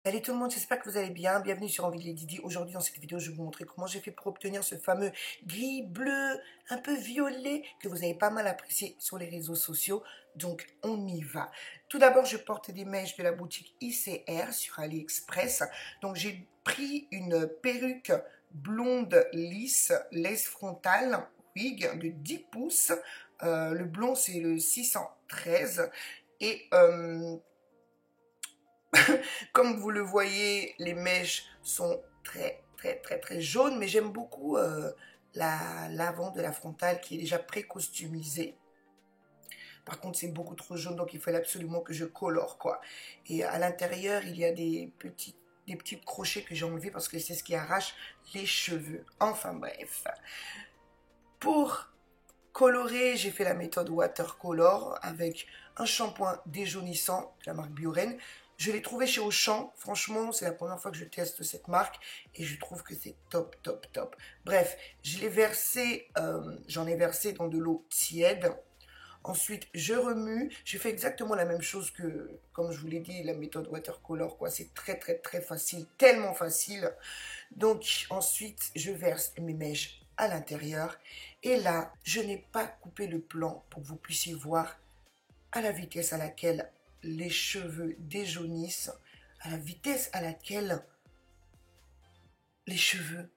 Salut tout le monde, j'espère que vous allez bien. Bienvenue sur Envie de les Didi. Aujourd'hui dans cette vidéo, je vais vous montrer comment j'ai fait pour obtenir ce fameux gris bleu, un peu violet, que vous avez pas mal apprécié sur les réseaux sociaux. Donc on y va. Tout d'abord, je porte des mèches de la boutique ICR sur AliExpress. Donc j'ai pris une perruque blonde lisse, laisse frontale, wig de 10 pouces. Le blond c'est le 613. Et comme vous le voyez, les mèches sont très jaunes, mais j'aime beaucoup l'avant de la frontale qui est déjà pré-customisée. Par contre, c'est beaucoup trop jaune, donc il fallait absolument que je colore, quoi. Et à l'intérieur, il y a des petits crochets que j'ai enlevés parce que c'est ce qui arrache les cheveux. Enfin bref. Pour colorer, j'ai fait la méthode Watercolor avec un shampoing déjaunissant de la marque Bioren. Je l'ai trouvé chez Auchan. Franchement, c'est la première fois que je teste cette marque et je trouve que c'est top. Bref, j'en ai versé dans de l'eau tiède. Ensuite, je remue. Je fais exactement la même chose que, comme je vous l'ai dit, la méthode Watercolor, quoi. C'est très facile, tellement facile. Donc, ensuite, je verse mes mèches à l'intérieur. Et là, je n'ai pas coupé le plan pour que vous puissiez voir à la vitesse à laquelle les cheveux déjaunissent, à la vitesse à laquelle les cheveux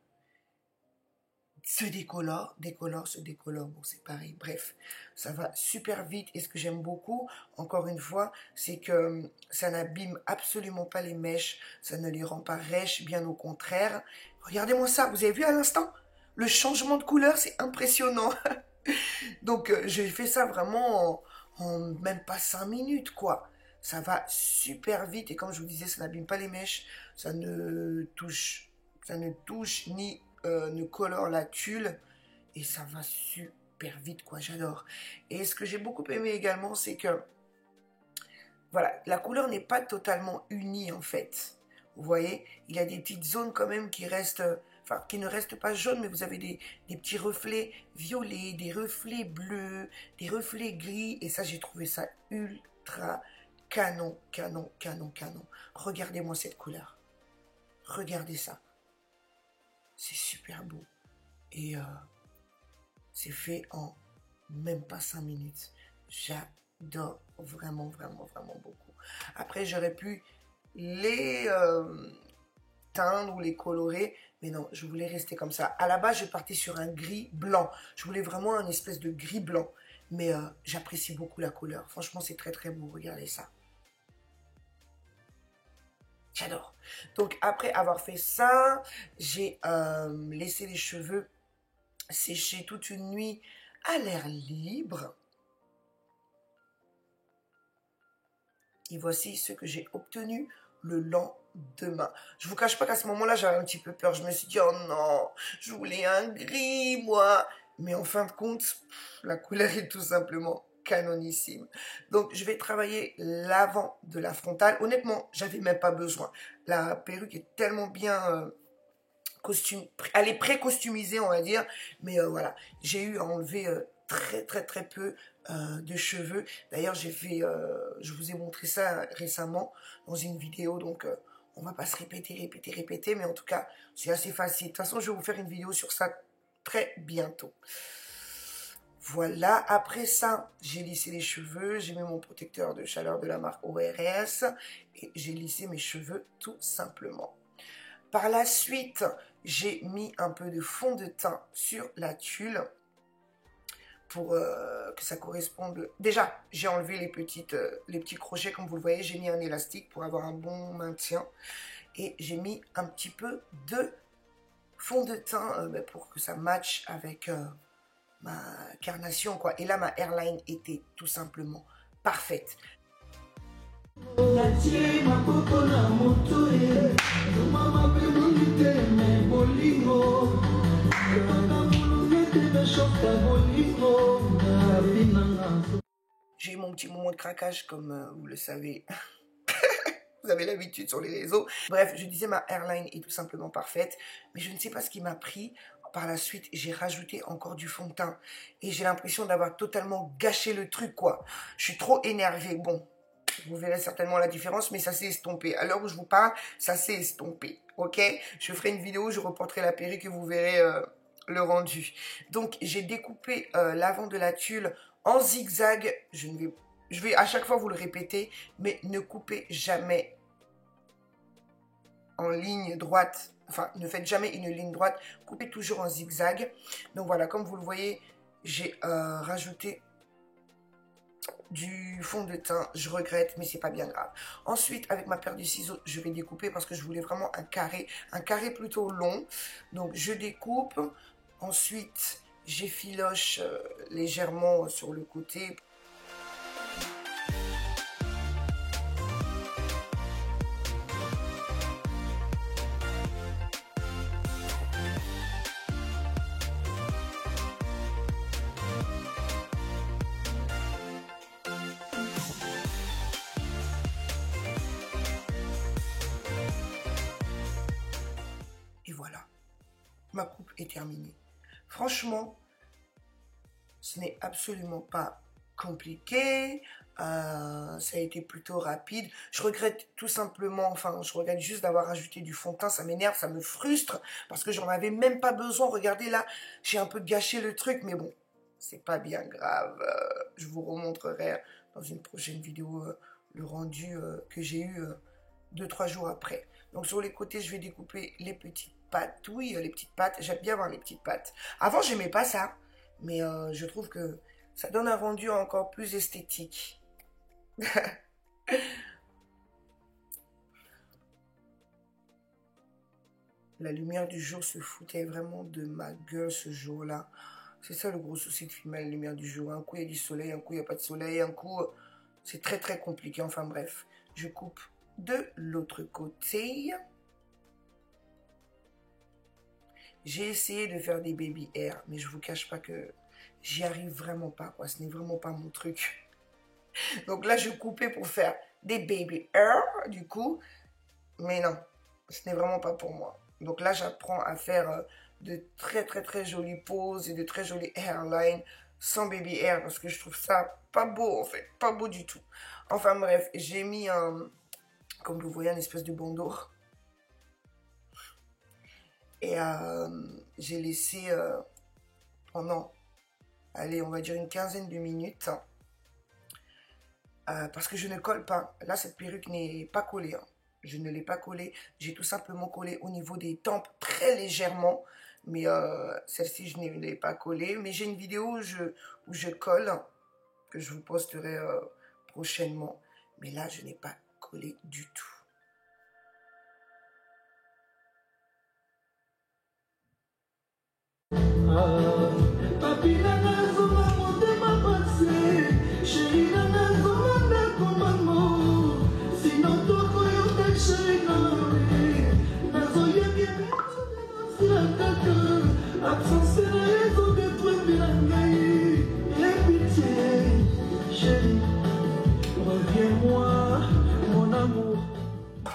se se décolorent. Bon, c'est pareil. Bref, ça va super vite. Et ce que j'aime beaucoup, encore une fois, c'est que ça n'abîme absolument pas les mèches. Ça ne les rend pas rêches, bien au contraire. Regardez-moi ça. Vous avez vu à l'instant? Le changement de couleur, c'est impressionnant. Donc, j'ai fait ça vraiment en même pas 5 minutes, quoi. Ça va super vite. Et comme je vous disais, ça n'abîme pas les mèches. Ça ne touche ni ne colore la tulle. Et ça va super vite, quoi. J'adore. Et ce que j'ai beaucoup aimé également, c'est que, voilà, la couleur n'est pas totalement unie, en fait. Vous voyez, il y a des petites zones quand même qui restent, enfin, qui ne restent pas jaunes, mais vous avez des petits reflets violets, des reflets bleus, des reflets gris. Et ça, j'ai trouvé ça ultra canon. Regardez-moi cette couleur. Regardez ça. C'est super beau. Et c'est fait en même pas 5 minutes. J'adore vraiment beaucoup. Après, j'aurais pu les teindre ou les colorer, mais non, je voulais rester comme ça. À la base, je partais sur un gris blanc. Je voulais vraiment un espèce de gris blanc. Mais j'apprécie beaucoup la couleur. Franchement, c'est très beau. Regardez ça. J'adore. Donc, après avoir fait ça, j'ai laissé les cheveux sécher toute une nuit à l'air libre. Et voici ce que j'ai obtenu le lendemain. Je vous cache pas qu'à ce moment-là, j'avais un petit peu peur. Je me suis dit, oh non, je voulais un gris, moi. Mais en fin de compte, la couleur est tout simplement canonissime. Donc, je vais travailler l'avant de la frontale. Honnêtement, j'avais même pas besoin. La perruque est tellement bien elle est pré-costumisée, on va dire. Mais voilà, j'ai eu à enlever très peu de cheveux. D'ailleurs, je vous ai montré ça récemment dans une vidéo, donc on va pas se répéter, mais en tout cas, c'est assez facile. De toute façon, je vais vous faire une vidéo sur ça très bientôt. Voilà, après ça, j'ai lissé les cheveux, j'ai mis mon protecteur de chaleur de la marque ORS et j'ai lissé mes cheveux tout simplement. Par la suite, j'ai mis un peu de fond de teint sur la tulle pour que ça corresponde. Déjà, j'ai enlevé les petits crochets, comme vous le voyez. J'ai mis un élastique pour avoir un bon maintien. Et j'ai mis un petit peu de fond de teint pour que ça matche avec ma carnation, quoi. Et là, ma hairline était tout simplement parfaite. J'ai eu mon petit moment de craquage, comme vous le savez. Vous avez l'habitude sur les réseaux. Bref, je disais, ma hairline est tout simplement parfaite. Mais je ne sais pas ce qui m'a pris. Par la suite, j'ai rajouté encore du fond de teint. Et j'ai l'impression d'avoir totalement gâché le truc, quoi. Je suis trop énervée. Bon, Vous verrez certainement la différence, mais ça s'est estompé. À l'heure où je vous parle, ça s'est estompé. Ok? Je ferai une vidéo, je reporterai la perruque et vous verrez le rendu. Donc, j'ai découpé l'avant de la tulle en zigzag. Je vais à chaque fois vous le répéter, mais ne coupez jamais en ligne droite. Enfin, ne faites jamais une ligne droite. Coupez toujours en zigzag. Donc voilà, comme vous le voyez, j'ai rajouté du fond de teint. Je regrette, mais c'est pas bien grave. Ensuite, avec ma paire de ciseaux, je vais découper parce que je voulais vraiment un carré plutôt long. Donc, je découpe. Ensuite, j'effiloche légèrement sur le côté. Et voilà, ma coupe est terminée. Franchement, ce n'est absolument pas compliqué. Ça a été plutôt rapide. Je regrette tout simplement, enfin, je regrette juste d'avoir ajouté du fond de teint. Ça m'énerve, ça me frustre parce que j'en avais même pas besoin. Regardez là, j'ai un peu gâché le truc, mais bon, c'est pas bien grave. Je vous remontrerai dans une prochaine vidéo le rendu que j'ai eu 2-3 jours après. Donc sur les côtés, je vais découper les petites pattes. Oui, les petites pattes. J'aime bien voir les petites pattes. Avant, j'aimais pas ça. Mais je trouve que ça donne un rendu encore plus esthétique. La lumière du jour se foutait vraiment de ma gueule ce jour-là. C'est ça le gros souci de filmer la lumière du jour. Un coup, il y a du soleil, un coup, il n'y a pas de soleil. Un coup, c'est très, très compliqué. Enfin bref, je coupe de l'autre côté. J'ai essayé de faire des baby hair, mais je vous cache pas que j'y arrive vraiment pas, quoi. Ce n'est vraiment pas mon truc. Donc là, je coupais pour faire des baby hair, du coup. Mais non, ce n'est vraiment pas pour moi. Donc là, j'apprends à faire de très, très, très jolies poses et de très jolies hairlines sans baby hair. Parce que je trouve ça pas beau, en fait. Pas beau du tout. Enfin bref, j'ai mis un, comme vous voyez, un espèce de bandeau. Et j'ai laissé pendant, allez, on va dire une quinzaine de minutes. Parce que je ne colle pas. Là, cette perruque n'est pas collée. Hein. Je ne l'ai pas collée. J'ai tout simplement collé au niveau des tempes très légèrement. Mais celle-ci, je ne l'ai pas collée. Mais j'ai une vidéo où je colle, que je vous posterai prochainement. Mais là, je n'ai pas collé du tout.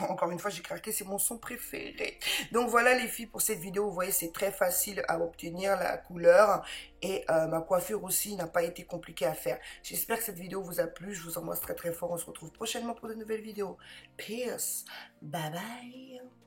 Encore une fois, j'ai craqué, c'est mon son préféré. Donc voilà les filles pour cette vidéo. Vous voyez, c'est très facile à obtenir la couleur. Et ma coiffure aussi n'a pas été compliquée à faire. J'espère que cette vidéo vous a plu. Je vous embrasse très très fort. On se retrouve prochainement pour de nouvelles vidéos. Peace. Bye bye.